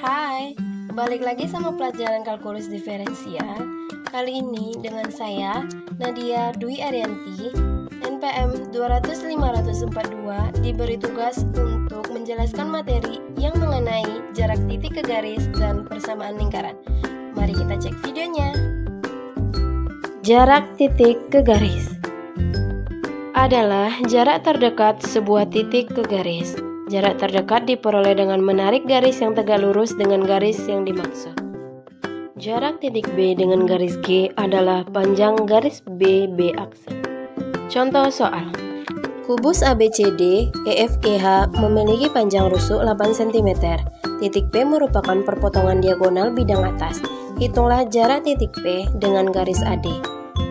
Hai, balik lagi sama pelajaran kalkulus diferensial. Kali ini dengan saya, Nadia Dwi Arianti, NPM 200-542, diberi tugas untuk menjelaskan materi yang mengenai jarak titik ke garis dan persamaan lingkaran. Mari kita cek videonya. Jarak titik ke garis adalah jarak terdekat sebuah titik ke garis. Jarak terdekat diperoleh dengan menarik garis yang tegak lurus dengan garis yang dimaksud. Jarak titik B dengan garis G adalah panjang garis B aksen. Contoh soal. Kubus ABCD EFGH memiliki panjang rusuk 8 cm. Titik P merupakan perpotongan diagonal bidang atas. Hitunglah jarak titik P dengan garis AD.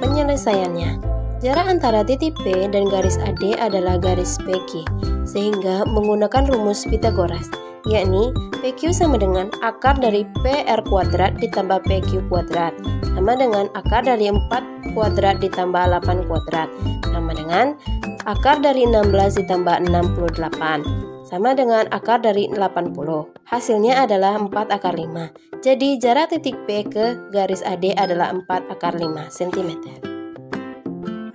Penyelesaiannya. Jarak antara titik P dan garis AD adalah garis PQ, sehingga menggunakan rumus Pythagoras, yakni PQ sama dengan akar dari PR kuadrat ditambah PQ kuadrat, sama dengan akar dari 4 kuadrat ditambah 8 kuadrat, sama dengan akar dari 16 ditambah 68, sama dengan akar dari 80. Hasilnya adalah 4 akar 5. Jadi jarak titik P ke garis AD adalah 4 akar 5 cm.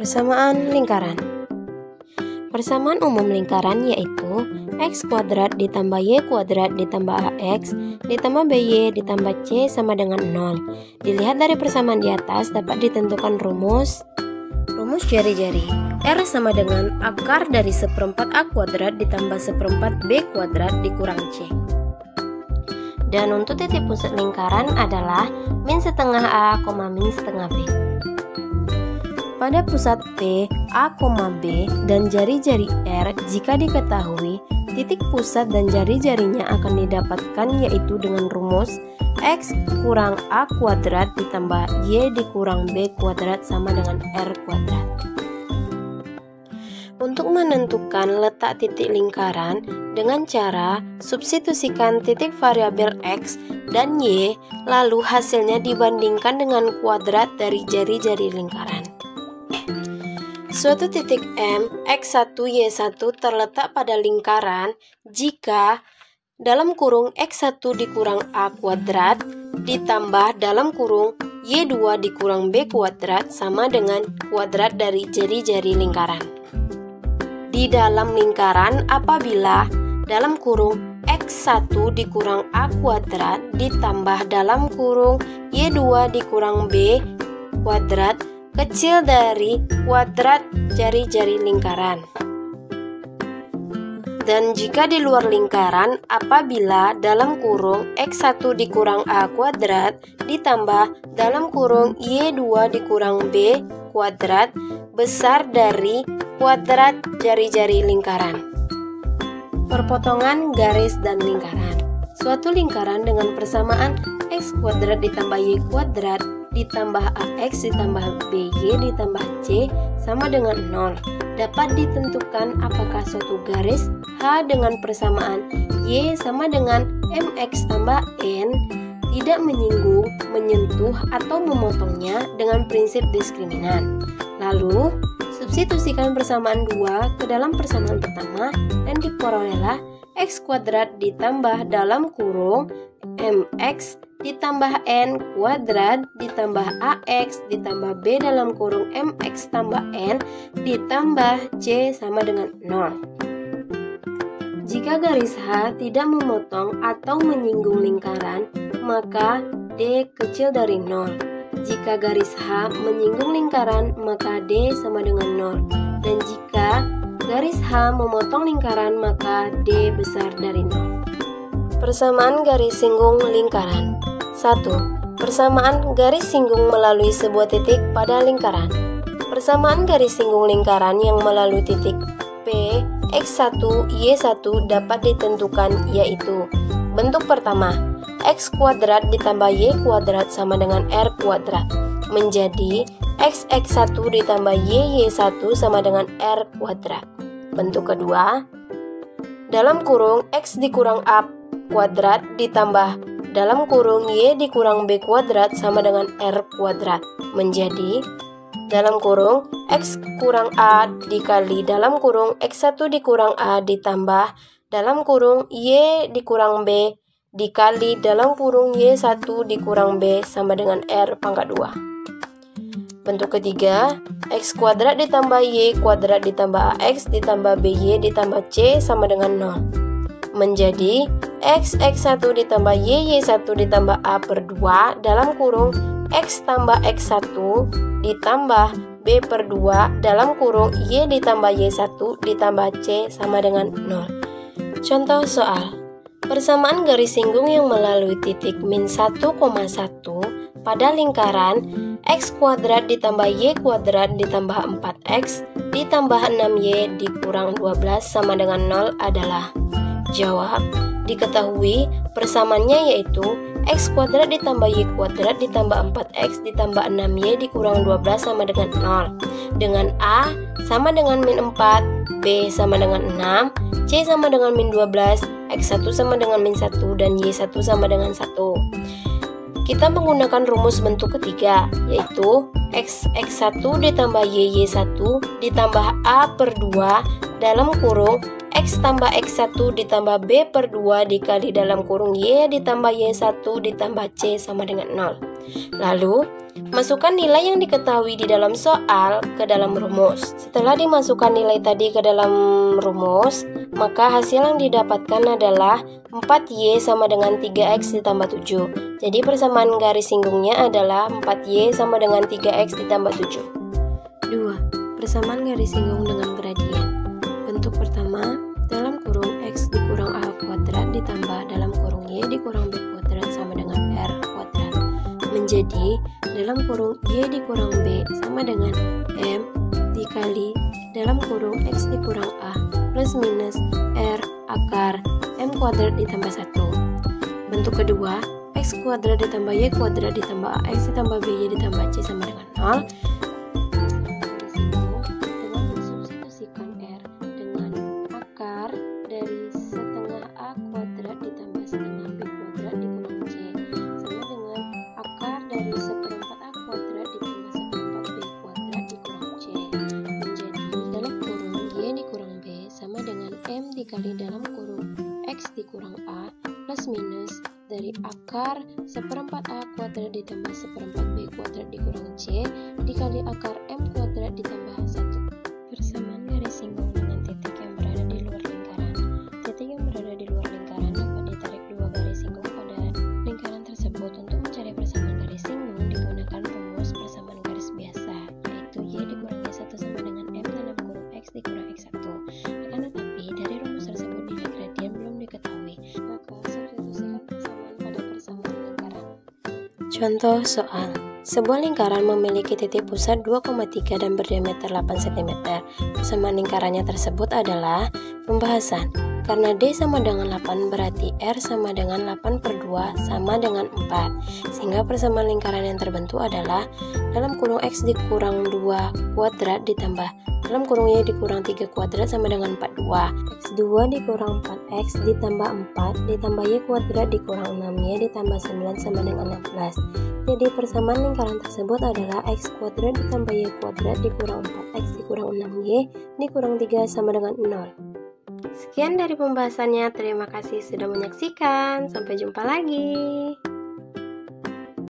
Persamaan lingkaran. Persamaan umum lingkaran yaitu x kuadrat ditambah y kuadrat ditambah ax ditambah by ditambah c sama dengan 0. Dilihat dari persamaan di atas dapat ditentukan rumus jari-jari. R sama dengan akar dari seperempat a kuadrat ditambah seperempat b kuadrat dikurang c. Dan untuk titik pusat lingkaran adalah min setengah a, min setengah b. Pada pusat P, A, B, dan jari-jari R, jika diketahui, titik pusat dan jari-jarinya akan didapatkan yaitu dengan rumus X kurang A kuadrat ditambah Y dikurang B kuadrat sama dengan R kuadrat. Untuk menentukan letak titik lingkaran dengan cara substitusikan titik variabel X dan Y, lalu hasilnya dibandingkan dengan kuadrat dari jari-jari lingkaran. Suatu titik M, X1, Y1 terletak pada lingkaran jika dalam kurung X1 dikurang A kuadrat ditambah dalam kurung Y2 dikurang B kuadrat sama dengan kuadrat dari jari-jari lingkaran. Di dalam lingkaran apabila dalam kurung X1 dikurang A kuadrat ditambah dalam kurung Y2 dikurang B kuadrat kecil dari kuadrat jari-jari lingkaran. Dan jika di luar lingkaran, apabila dalam kurung X1 dikurang A kuadrat ditambah dalam kurung Y2 dikurang B kuadrat besar dari kuadrat jari-jari lingkaran. Perpotongan garis dan lingkaran. Suatu lingkaran dengan persamaan X kuadrat ditambah Y kuadrat ditambah AX ditambah BY ditambah C sama dengan 0 dapat ditentukan apakah suatu garis H dengan persamaan Y sama dengan MX tambah N tidak menyinggung, menyentuh, atau memotongnya dengan prinsip diskriminan. Lalu, substitusikan persamaan 2 ke dalam persamaan pertama dan diperolehlah X kuadrat ditambah dalam kurung MX ditambah N kuadrat ditambah AX ditambah B dalam kurung MX tambah N ditambah C sama dengan 0. Jika garis H tidak memotong atau menyinggung lingkaran, maka D kecil dari 0. Jika garis H menyinggung lingkaran, maka D sama dengan 0. Dan jika garis H memotong lingkaran, maka D besar dari 0. Persamaan garis singgung lingkaran. 1. Persamaan garis singgung melalui sebuah titik pada lingkaran. Persamaan garis singgung lingkaran yang melalui titik P, X1, Y1 dapat ditentukan yaitu bentuk pertama, X kuadrat ditambah Y kuadrat sama dengan R kuadrat menjadi X1 ditambah Y1 sama dengan R kuadrat. Bentuk kedua, dalam kurung X dikurang A kuadrat ditambah dalam kurung Y dikurang B kuadrat sama dengan R kuadrat menjadi dalam kurung X kurang A dikali dalam kurung X1 dikurang A ditambah dalam kurung Y dikurang B dikali dalam kurung Y1 dikurang B sama dengan R pangkat 2. Bentuk ketiga, X kuadrat ditambah Y kuadrat ditambah AX ditambah BY ditambah C sama dengan 0. Menjadi X1 ditambah Y1 ditambah A per 2 dalam kurung X tambah X1 ditambah B per 2 dalam kurung Y ditambah Y1 ditambah C sama dengan 0. Contoh soal. Persamaan garis singgung yang melalui titik min 1,1 pada lingkaran X kuadrat ditambah Y kuadrat ditambah 4X ditambah 6Y dikurang 12 sama dengan 0 adalah. Jawab. Diketahui persamaannya yaitu X kuadrat ditambah Y kuadrat ditambah 4X ditambah 6Y dikurang 12 sama dengan 0. Dengan A sama dengan min 4, B sama dengan 6, C sama dengan min 12, X1 sama dengan min 1, dan Y1 sama dengan 1. Kita menggunakan rumus bentuk ketiga, yaitu X1 ditambah Y1 ditambah A per 2 dalam kurung X tambah X1 ditambah B per 2 dikali dalam kurung Y ditambah Y1 ditambah C sama dengan 0. Lalu, masukkan nilai yang diketahui di dalam soal ke dalam rumus. Setelah dimasukkan nilai tadi ke dalam rumus, maka hasil yang didapatkan adalah 4Y sama dengan 3X ditambah 7. Jadi persamaan garis singgungnya adalah 4Y sama dengan 3X ditambah 7. 2. Persamaan garis singgung dengan gradien. Bentuk pertama, dalam kurung X dikurang A kuadrat ditambah dalam kurung Y dikurang B kuadrat sama dengan R kuadrat. Menjadi dalam kurung Y dikurang B sama dengan M dikali dalam kurung X dikurang A plus minus R akar M kuadrat ditambah 1. Bentuk kedua, X kuadrat ditambah Y kuadrat ditambah AX ditambah BY ditambah C sama dengan 0. Dikali dalam kurung X dikurang A plus minus dari akar seperempat A kuadrat ditambah seperempat B kuadrat dikurang C dikali akar M kuadrat ditambah 1. Persamaan garis singgung dengan titik yang berada di luar lingkaran. Titik yang berada di luar lingkaran dapat ditarik dua garis singgung pada lingkaran tersebut. Untuk mencari persamaan garis singgung digunakan rumus persamaan garis biasa, yaitu Y dikurang Y1 sama dengan M dalam kurung X dikurang X1. Contoh soal. Sebuah lingkaran memiliki titik pusat 2,3 dan berdiameter 8 cm. Persamaan lingkarannya tersebut adalah pembahasan. Karena D sama dengan 8 berarti R sama dengan 8 per 2 sama dengan 4. Sehingga persamaan lingkaran yang terbentuk adalah dalam kurung X dikurang 2 kuadrat ditambah dalam kurung Y dikurang 3 kuadrat sama dengan 42. X2 dikurang 4X ditambah 4 ditambah Y kuadrat dikurang 6Y ditambah 9 sama dengan 16. Jadi persamaan lingkaran tersebut adalah X kuadrat ditambah Y kuadrat dikurang 4X dikurang 6Y dikurang 3 sama dengan 0. Sekian dari pembahasannya, terima kasih sudah menyaksikan, sampai jumpa lagi.